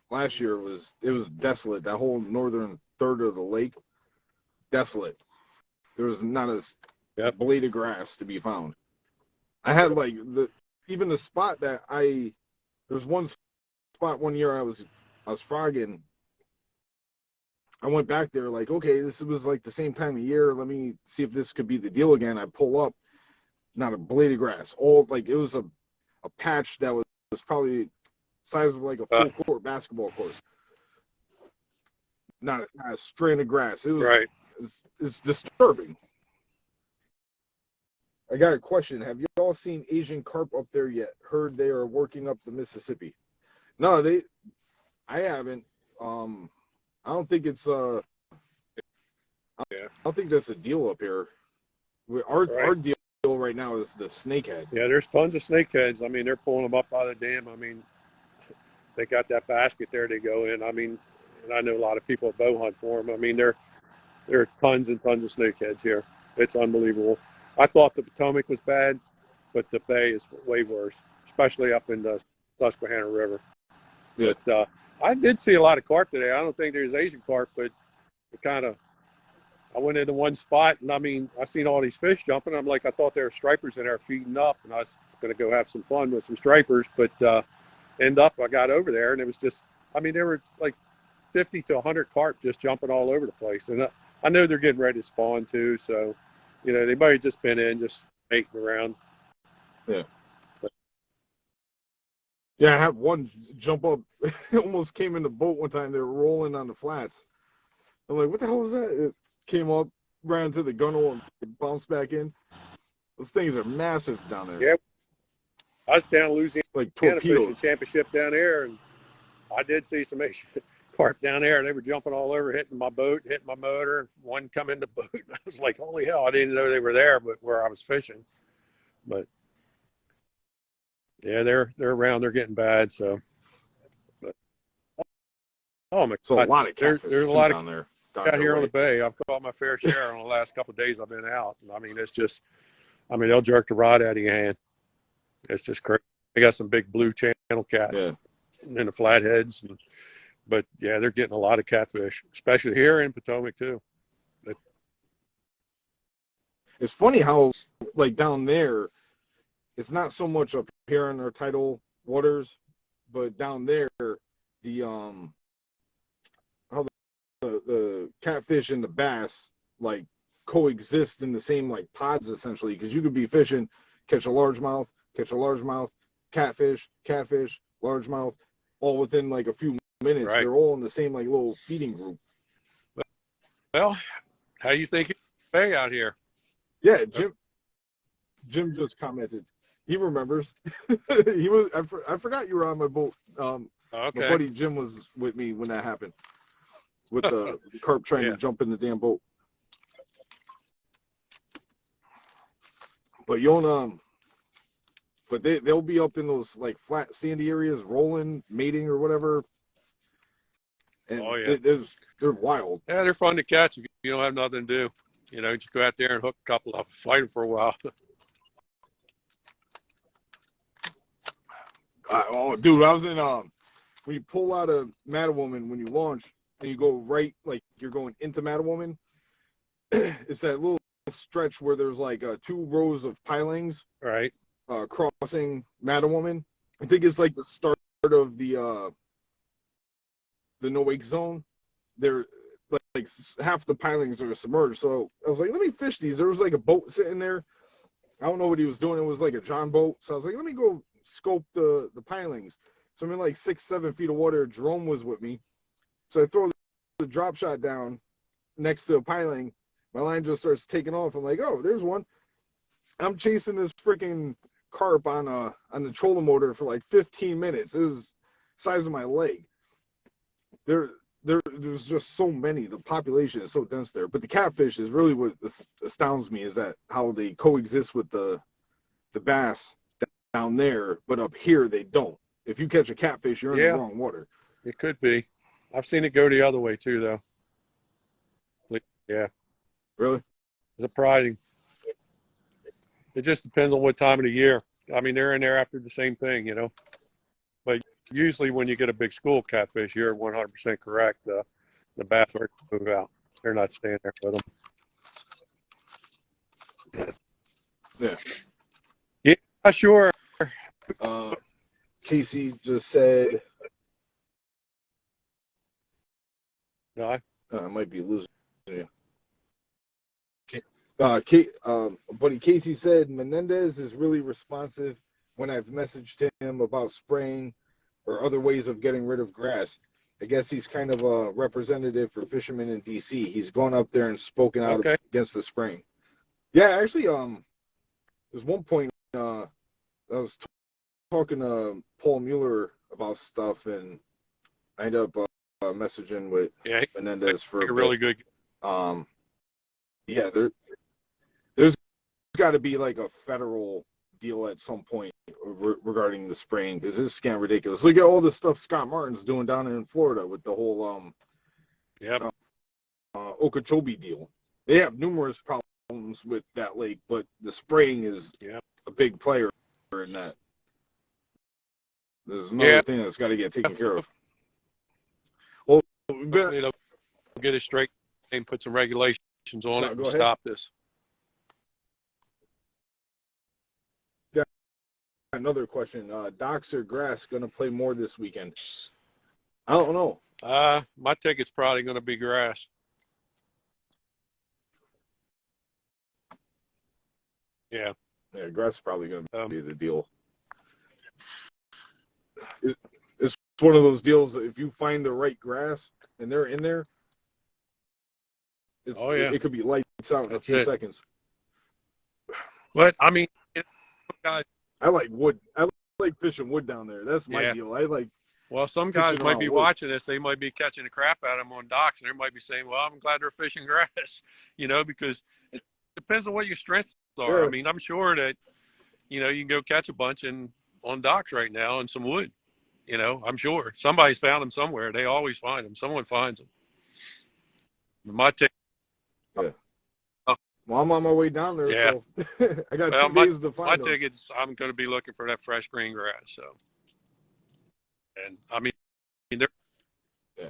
last year was desolate. That whole northern third of the lake, desolate. There was not a blade of grass to be found. I had like even the spot that there's one spot one year I was frogging. I went back there like, okay, this was like the same time of year. Let me see if this could be the deal again. I pull up, not a blade of grass. All like, it was a patch that was probably size of like a full court basketball court. Not a strand of grass. It was it's disturbing. I got a question. Have you all seen Asian carp up there yet? Heard they are working up the Mississippi. No, I haven't. I don't think it's I don't think that's a deal up here. Our deal right now is the snakehead. Yeah, there's tons of snakeheads. I mean, they're pulling them up by the dam. I mean, they got that basket there they go in. I mean, and I know a lot of people at bow hunt for them. I mean, there are tons and tons of snakeheads here. It's unbelievable. I thought the Potomac was bad, but the bay is way worse, especially up in the Susquehanna River. Yeah. But I did see a lot of carp today. I don't think there's Asian carp, but I went into one spot, and I mean, I seen all these fish jumping. I'm like, I thought there were stripers in there feeding up, and I was going to go have some fun with some stripers, but I got over there, and it was just, I mean, there were like 50 to 100 carp just jumping all over the place. And I know they're getting ready to spawn too, so, they might have just been in, just mating around. Yeah. Yeah, I had one jump up. Almost came in the boat one time. They were rolling on the flats. I'm like, what the hell is that? It came up, ran to the gunnel, and bounced back in. Those things are massive down there. Yeah. I was down in Louisiana, like torpedoes. Fishing championship down there, and I did see some Asian carp down there. They were jumping all over, hitting my boat, hitting my motor. One come in the boat. I was like, holy hell, I didn't know they were there, but where I was fishing. But yeah, they're around. They're getting bad. So, but, oh my God, a lot of catfish. There's a lot down there. Out here on the bay. I've caught my fair share on the last couple of days I've been out. I mean, it's just, I mean, they'll jerk the rod out of your hand. It's just crazy. They got some big blue channel cats in the flatheads. But, yeah, they're getting a lot of catfish, especially here in Potomac, too. It's funny how, like, down there, it's not so much up here in our tidal waters, but down there, the how the catfish and the bass, like, coexist in the same, like, pods, essentially, because you could be fishing, catch a largemouth, catfish, largemouth, all within, like, a few minutes. Right. They're all in the same, like, little feeding group. Well, how do you think it's bay out here? Yeah, Jim just commented. He remembers. He was. I forgot you were on my boat. Okay. My buddy Jim was with me when that happened, with the carp trying to jump in the damn boat. But but they'll be up in those, like, flat sandy areas, rolling, mating or whatever. And they're wild. Yeah, they're fun to catch if you don't have nothing to do. You know, just go out there and hook a couple up, fight them for a while. Oh, dude, I was in when you pull out of Mattawoman, when you launch and you go right, like you're going into Mattawoman, it's that little stretch where there's like 2 rows of pilings, right, crossing Mattawoman. I think it's like the start of the no wake zone. They're like half the pilings are submerged. So I was like, let me fish these. There was like a boat sitting there. I don't know what he was doing. It was like a John boat. So I was like, let me go scope the pilings. So I'm in like 6-7 feet of water. Jerome was with me. So I throw the drop shot down next to a piling. My line just starts taking off. I'm like, oh, there's one. I'm chasing this freaking carp on the trolling motor for like 15 minutes. It was the size of my leg. There's just so many. The population is so dense there. But the catfish is really what astounds me, is that how they coexist with the bass down there, but up here they don't. If you catch a catfish, you're in the wrong water. It could be. I've seen it go the other way too, though. Yeah. Really? Surprising. It just depends on what time of the year. I mean, they're in there after the same thing, you know. But usually when you get a big school catfish, you're 100% correct. The bass are to move out. They're not staying there with them. Yeah. Yeah, sure. Casey just said. No, I might be losing you. Buddy Casey said Menendez is really responsive when I've messaged him about spraying or other ways of getting rid of grass. I guess he's kind of a representative for fishermen in DC. He's gone up there and spoken out against the spraying. Yeah, actually, there's one point I was talking to Paul Mueller about stuff, and I ended up messaging with Menendez for a really good. Yeah, there's got to be like a federal deal at some point regarding the spraying, because it's getting ridiculous. Look at all the stuff Scott Martin's doing down in Florida with the whole Okeechobee deal. They have numerous problems with that lake, but the spraying is a big player in that. There's another thing that's got to get taken care of. Well, they'll get it straight and put some regulations on it and stop this. Another question. Docks or grass going to play more this weekend? I don't know. My ticket's probably going to be grass. Yeah, grass is probably going to be the deal. It's one of those deals that if you find the right grass and they're in there, it could be lights out in a few seconds. But I mean, guys, I like wood. I like fishing wood down there. That's my deal. I like. Well, some guys might be watching this. They might be catching the crap out of them on docks, and they might be saying, "Well, I'm glad they're fishing grass," you know, because it depends on what your strengths are. Yeah. I mean, I'm sure that you can go catch a bunch on docks right now in some wood. You know, I'm sure somebody's found them somewhere. They always find them. Someone finds them. My take. Well, I'm on my way down there, Yeah. so I got Well, 2 days to my find them. tickets, I'm going to be looking for that fresh green grass. So, and I mean, there, Yeah.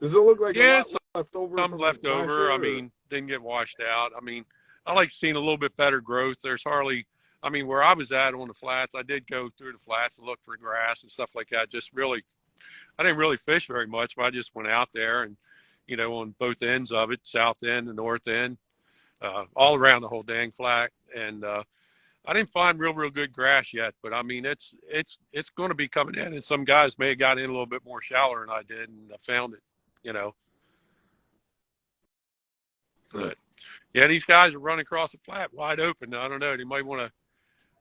Does it look like a yeah, lot left over some from left last over. I year? Or? mean, didn't get washed out. I mean, I like seeing a little bit better growth. There's hardly, I mean, where I was at on the flats, I did go through the flats and look for grass and stuff like that. Just really, I didn't really fish very much, but I just went out there and, on both ends of it, south end and north end, all around the whole dang flat. And I didn't find real good grass yet, but I mean, it's going to be coming in. And some guys may have got in a little bit more shallower than I did, and I found it, you know. But yeah, these guys are running across the flat wide open. I don't know. They might want to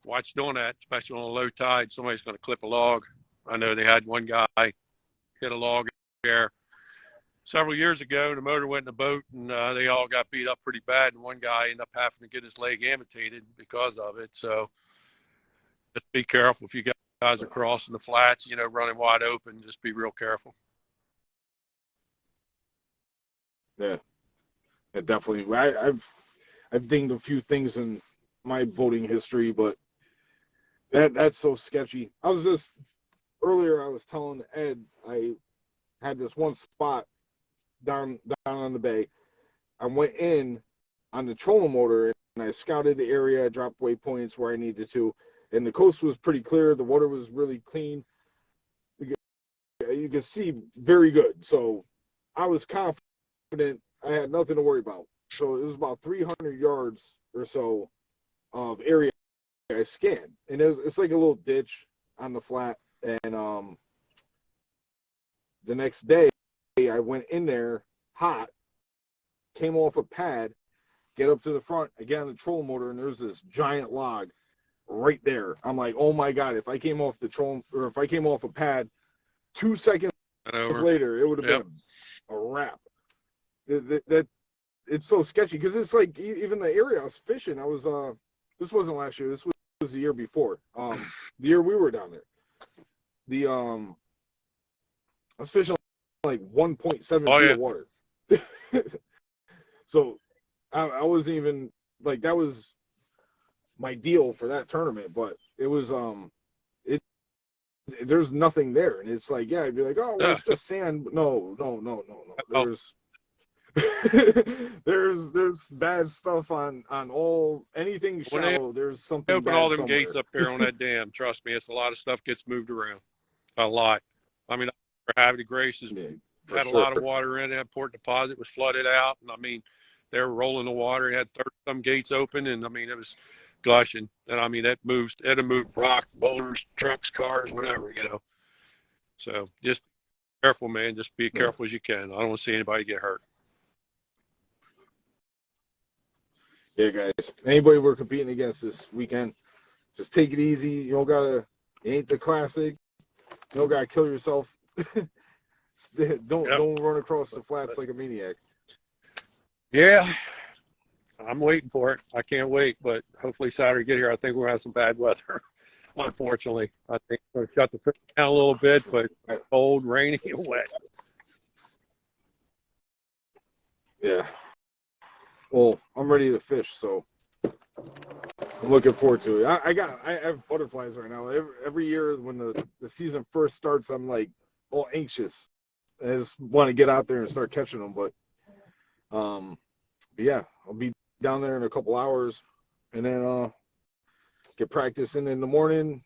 watch doing that, especially on a low tide. Somebody's going to clip a log. I know they had one guy hit a log there several years ago. The motor went in the boat, and they all got beat up pretty bad. And one guy ended up having to get his leg amputated because of it. So just be careful if you guys are crossing the flats, running wide open. Just be real careful. Yeah, definitely. I've dinged a few things in my boating history, but that's so sketchy. I was just earlier. I was telling Ed I had this one spot down on the bay. I went in on the trolling motor and I scouted the area, dropped waypoints where I needed to, and the coast was pretty clear. The water was really clean. You could see very good. So I was confident I had nothing to worry about. So it was about 300 yards or so of area I scanned, and it's like a little ditch on the flat. And the next day I went in there hot, came off a pad, get up to the front, I get on the trolling motor, and there's this giant log right there. I'm like, oh my God, if I came off the troll, or if I came off a pad 2 seconds later, it would have been a wrap. That it's so sketchy because it's like even the area I was fishing, I was this wasn't last year, this was the year before. The year we were down there. I was fishing like 1.7 feet of water. So I wasn't even like, that was my deal for that tournament, but it was there's nothing there, and it's like, yeah, I'd be like, oh well, it's just sand. No. There's there's bad stuff on all anything shallow. There's something open bad all them somewhere. gates up there on that dam. Trust me, it's a lot of stuff gets moved around. A lot. I mean, Gravity Grace had a lot of water in it. Port Deposit was flooded out, and I mean, they were rolling the water. It had 30-some gates open, and I mean, it was gushing. And I mean, it'd moved rock, boulders, trucks, cars, whatever, So just be careful, man. Just be careful as you can. I don't want to see anybody get hurt. Yeah, guys. Anybody we're competing against this weekend, just take it easy. You don't gotta. It ain't the classic. You don't gotta kill yourself. Don't run across the flats like a maniac. Yeah, I'm waiting for it. I can't wait, but hopefully Saturday get here. I think we're gonna have some bad weather. Unfortunately, I think we're gonna shut the fish down a little bit, but cold, rainy, and wet. Yeah. Well, I'm ready to fish, so I'm looking forward to it. I have butterflies right now. Every year when the season first starts, I'm like all anxious. I just want to get out there and start catching them, but yeah, I'll be down there in a couple hours, and then get practicing in the morning,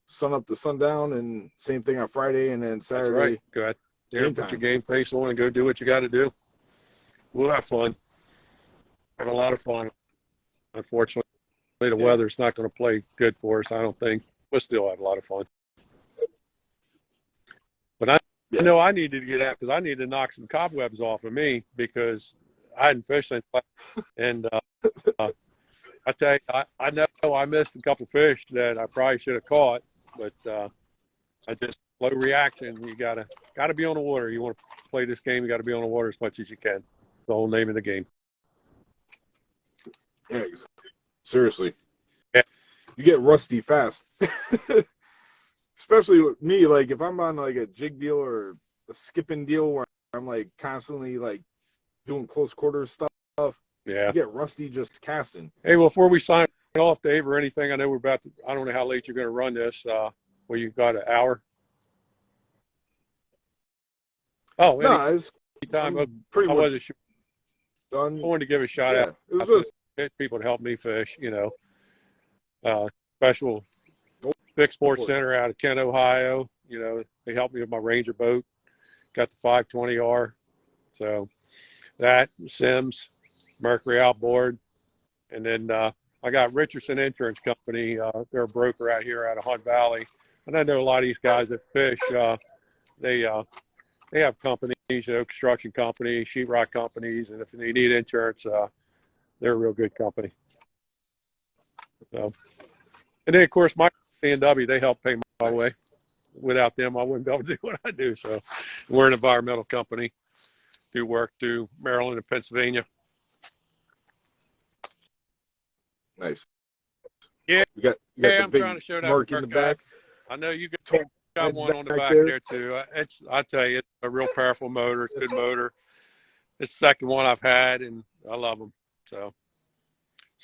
sun up to sundown, and same thing on Friday, and then Saturday. That's right. Go out there and put your game face on and go do what you got to do. We'll have fun. Have a lot of fun. Unfortunately, the weather's not going to play good for us, I don't think. We'll still have a lot of fun. But I know I needed to get out because I need to knock some cobwebs off of me because I hadn't fished since. And I tell you, I know I missed a couple fish that I probably should have caught, but I just low reaction. You gotta be on the water. You want to play this game, you got to be on the water as much as you can. The whole name of the game. Yeah, seriously. Yeah. You get rusty fast. Especially with me, like if I'm on like a jig deal or a skipping deal where I'm like constantly like doing close quarters stuff, Yeah. You get rusty just casting. Hey, well, before we sign off, Dave, or anything, I know we're about to, I don't know how late you're going to run this. Well, you've got an hour. Oh, No, it's anytime. Okay. I'm pretty I much wasn't sure. done. I wanted to give a shout Yeah, out it was to just people to help me fish, special Vic Sports Center out of Kent, Ohio. They helped me with my Ranger boat. Got the 520R. So that, Sims, Mercury Outboard. And then I got Richardson Insurance Company. They're a broker out here out of Hunt Valley. And I know a lot of these guys that fish, they have companies, construction companies, sheetrock companies. And if they need insurance, they're a real good company. So, and then, of course, my C&W, they help pay my way. Without them, I wouldn't be able to do what I do. So we're an environmental company. Do work through Maryland and Pennsylvania. nice. Yeah, You got the I'm big trying to show that mark in work. the back. I know you Toe got heads one on the back there. there too. I tell you, it's a real powerful motor. It's a good motor. It's the second one I've had, and I love them. So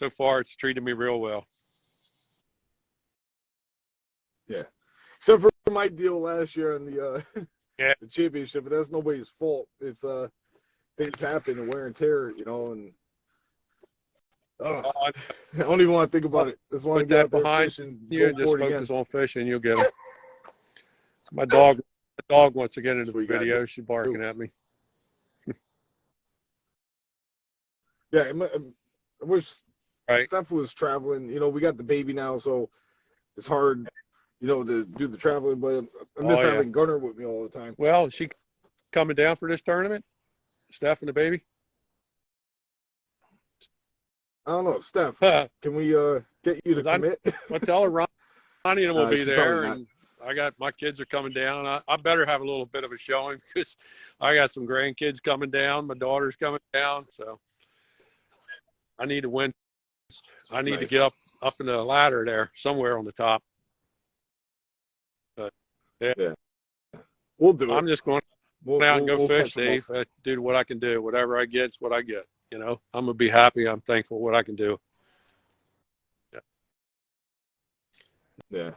far, it's treated me real well. Yeah, except for my deal last year in the Yeah. the championship, but that's nobody's fault. It's things happen and wear and tear, and I don't even want to think about it. Just want to Put get that out there behind fishing, you and just focus on fishing. You'll get them. My dog wants to get into the video. She's barking at me. Yeah, I wish Right. Steph was traveling. We got the baby now, so it's hard, to do the traveling. But I miss having Gunner with me all the time. Well, is she coming down for this tournament? Steph and the baby? I don't know, Steph. Can we get you to commit? I'll tell her Ronnie and them will be there, and my kids are coming down. I better have a little bit of a showing because I got some grandkids coming down. My daughter's coming down, so I need to win. I need to get up in the ladder there, somewhere on the top. But yeah, we'll do it. I'm just going out and go fish, Dave. Do what I can do. Whatever I get is what I get. I'm gonna be happy. I'm thankful what I can do. Yeah.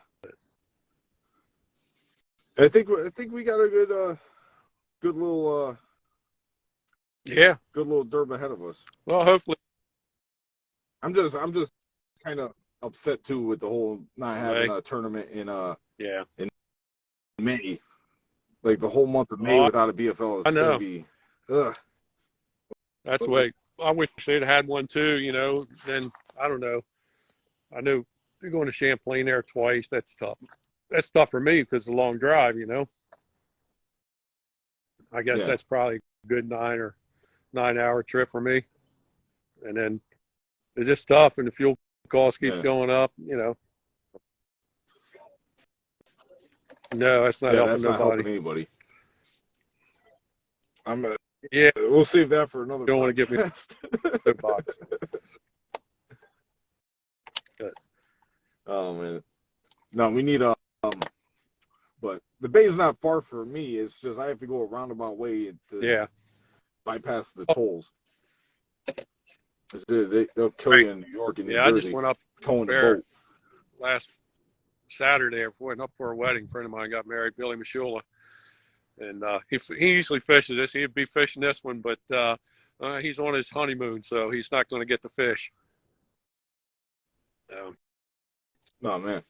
I think we got a good little good little derby ahead of us. Well, hopefully. I'm just kind of upset too with the whole not having a tournament in May. Like the whole month of May without a BFL is gonna be That's the way. I wish they'd had one too, then I don't know. I know they're going to Champlain there twice. That's tough. That's tough for me because it's a long drive, I guess that's probably a good 9-hour trip for me. And then it's just tough, and the fuel cost keeps going up, No, that's not helping nobody. Not helping anybody. We'll save that for another. Don't want to give me a box. Good. Oh man, no, we need but the bay's not far for me. It's just I have to go a roundabout way to bypass the tolls. They'll kill you in New York and New Jersey. I just went up towing the boat last Saturday. I went up for a wedding. A friend of mine got married, Billy Mishula. And he usually fishes this. He'd be fishing this one, but he's on his honeymoon, so he's not going to get to fish. No, man.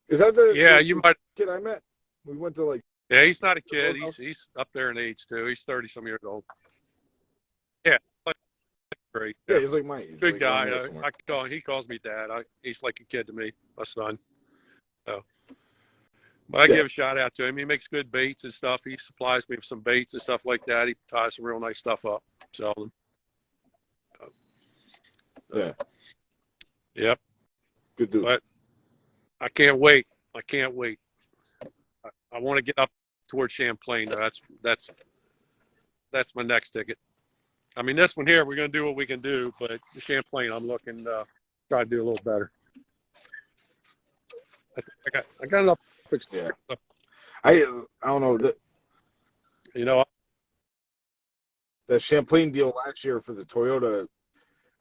Is that the you might kid I met? We went to Yeah, he's not a kid. He's up there in age too. He's 30-some years old. Yeah, great. Yeah, he's like my age. Good guy. He calls me dad. He's like a kid to me, my son. So. But I give a shout out to him. He makes good baits and stuff. He supplies me with some baits and stuff like that. He ties some real nice stuff up, sell them. Yep. Good dude. But I can't wait. I want to get up towards Champlain. That's my next ticket. I mean, this one here, we're going to do what we can do, but Champlain, I'm looking try to do a little better. I got enough. Yeah, I don't know that. That Champlain deal last year for the Toyota,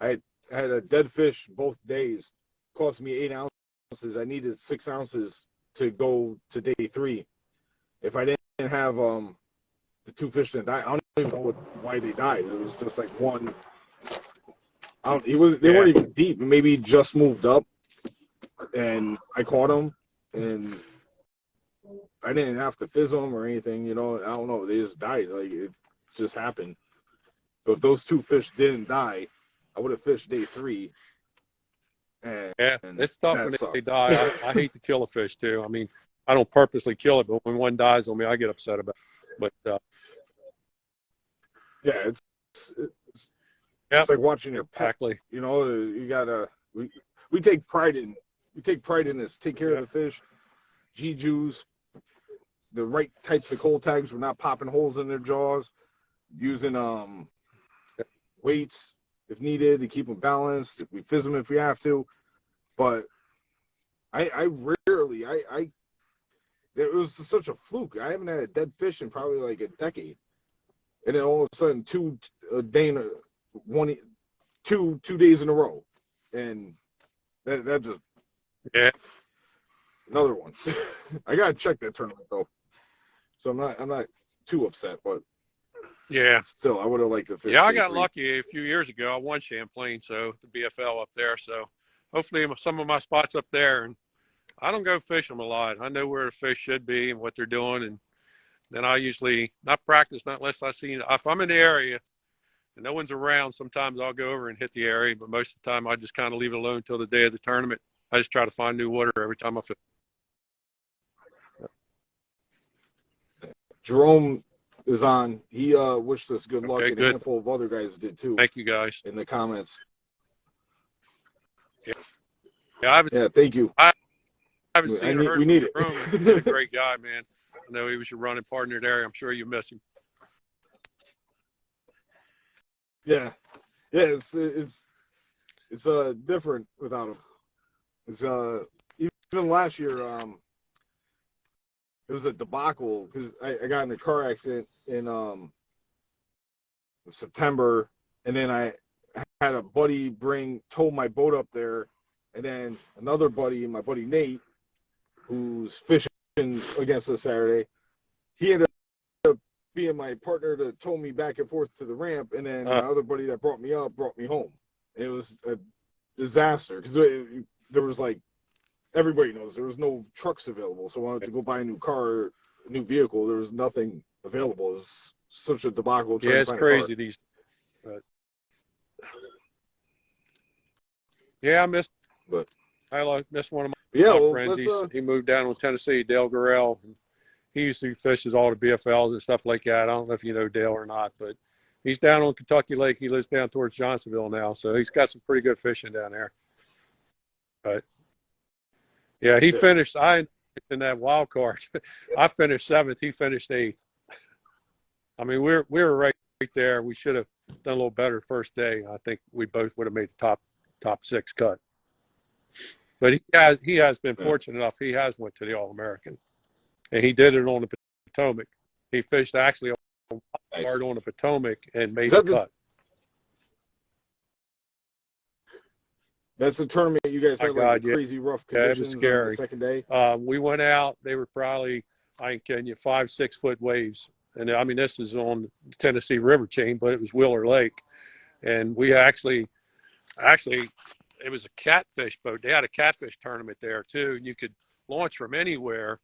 I had a dead fish both days. Cost me 8 ounces. I needed 6 ounces to go to day 3. If I didn't have the 2 fish that died, I don't even know why they died. It was just like one. They weren't even deep. Maybe he just moved up, and I caught them, and I didn't have to fizz them or anything. You know, I don't know. They just died. Like it just happened. But if those 2 fish didn't die, I would have fished day 3. And it's tough when they die. I hate to kill a fish too. I mean, I don't purposely kill it, but when one dies on me, I get upset about it. But yeah, it's like watching your pet. Exactly. You know, you gotta. We take pride in this. Take care of the fish. G-juice, the right types of cold tags. We're not popping holes in their jaws. Using weights if needed to keep them balanced. If we fizz them if we have to. But I rarely it was such a fluke. I haven't had a dead fish in probably like a decade. And then all of a sudden 2 days in a row. And that just another one. I gotta check that tournament though. So I'm not too upset, but still I would have liked to fish. Yeah, I got lucky a few years ago. I won Champlain, so the BFL up there. So hopefully some of my spots up there, and I don't go fish them a lot. I know where the fish should be and what they're doing, and then I usually not practice not unless I see if I'm in the area and no one's around. Sometimes I'll go over and hit the area, but most of the time I just kind of leave it alone until the day of the tournament. I just try to find new water every time I fish. Jerome is on. He wished us good luck, and good. a handful of other guys did too. Thank you, guys. In the comments. Yeah, thank you. I haven't seen or heard from Jerome. He's a great guy, man. I know he was your running partner there. I'm sure you miss him. Yeah, it's different without him. It's even last year, it was a debacle because I got in a car accident in September, and then I had a buddy tow my boat up there, and then another buddy, my buddy Nate, who's fishing against us Saturday, he ended up being my partner to tow me back and forth to the ramp, and then my other buddy that brought me up brought me home. It was a disaster because there was like, everybody knows there was no trucks available, so I wanted to go buy a new car, a new vehicle. There was nothing available. It was such a debacle. Yeah, it's crazy these. Yeah, I missed one of my friends. He moved down to Tennessee, Dale Gurrell. He used to fishes all the BFLs and stuff like that. I don't know if you know Dale or not, but he's down on Kentucky Lake. He lives down towards Johnsonville now, so he's got some pretty good fishing down there. But yeah, he finished. In that wild card, I finished 7th. He finished 8th. I mean, we were right there. We should have done a little better first day. I think we both would have made the top 6 cut. But he has been fortunate enough. He has went to the All-American, and he did it on the Potomac. He fished actually hard on the Potomac and made the cut. That's the tournament you guys had like crazy rough conditions. It was scary. On the second day. We went out. They were probably, I ain't kidding you, 5-6 foot waves. And I mean, this is on the Tennessee River chain, but it was Wheeler Lake. And we actually, it was a catfish boat. They had a catfish tournament there too. And you could launch from anywhere.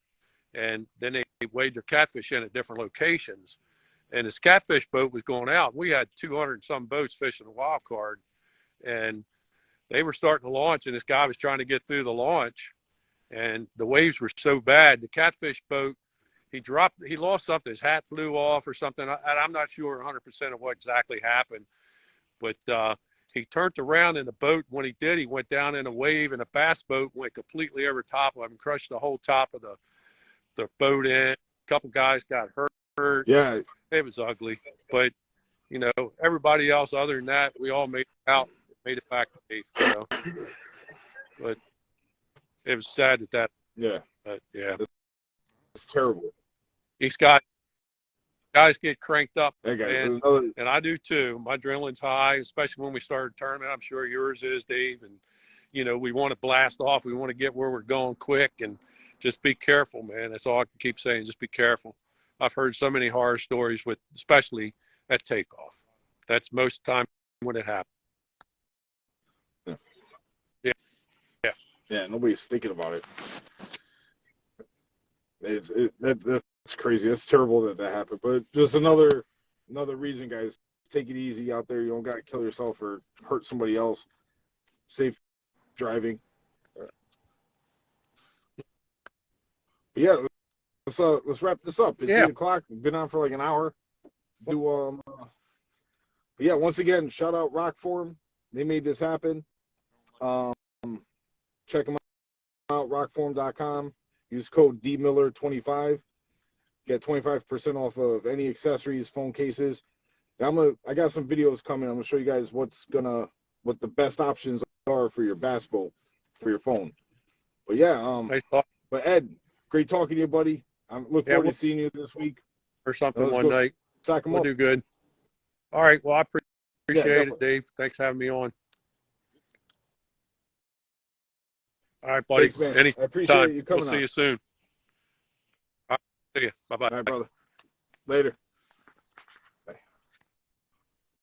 And then they weighed their catfish in at different locations. And this catfish boat was going out. We had 200 and some boats fishing the wild card. And they were starting to launch, and this guy was trying to get through the launch, and the waves were so bad. The catfish boat, he lost something. His hat flew off or something. I'm not sure 100% of what exactly happened, but he turned around in the boat. When he did, he went down in a wave, and a bass boat went completely over top of him, crushed the whole top of the boat in. A couple guys got hurt. Yeah. It was ugly, but, everybody else other than that, we all made it out. Made it back safe, but it was sad that. Yeah. But yeah, it's terrible. He's got guys get cranked up, Hey guys, man, another, and I do too. My adrenaline's high, especially when we start a tournament. I'm sure yours is, Dave. And we want to blast off. We want to get where we're going quick, and just be careful, man. That's all I can keep saying. Just be careful. I've heard so many horror stories with, especially at takeoff. That's most of the time when it happens. yeah, Yeah, yeah, yeah, nobody's thinking about it. That's crazy. That's terrible that happened. But just another reason, guys. Take it easy out there. You don't got to kill yourself or hurt somebody else. Safe driving. But yeah, let's wrap this up. It's yeah. 8:00. We've been on for like an hour. But yeah, once again, shout out ROKFORM. They made this happen. Check them out, rockform.com. Use code DMiller25. Get 25% off of any accessories, phone cases. And I got some videos coming. I'm gonna show you guys what the best options are for your bass boat, for your phone. But yeah, Nice talk. but Ed, great talking to you, buddy. I look forward to seeing you this week. Or something Let's one go night. stack them We'll up. do good. All right. Well, I appreciate it, Definitely. Dave. Thanks for having me on. All right, buddy. Thanks, man. Anytime. I appreciate you We'll coming see on. you soon. All right. See you. Bye-bye. All right, brother. Later.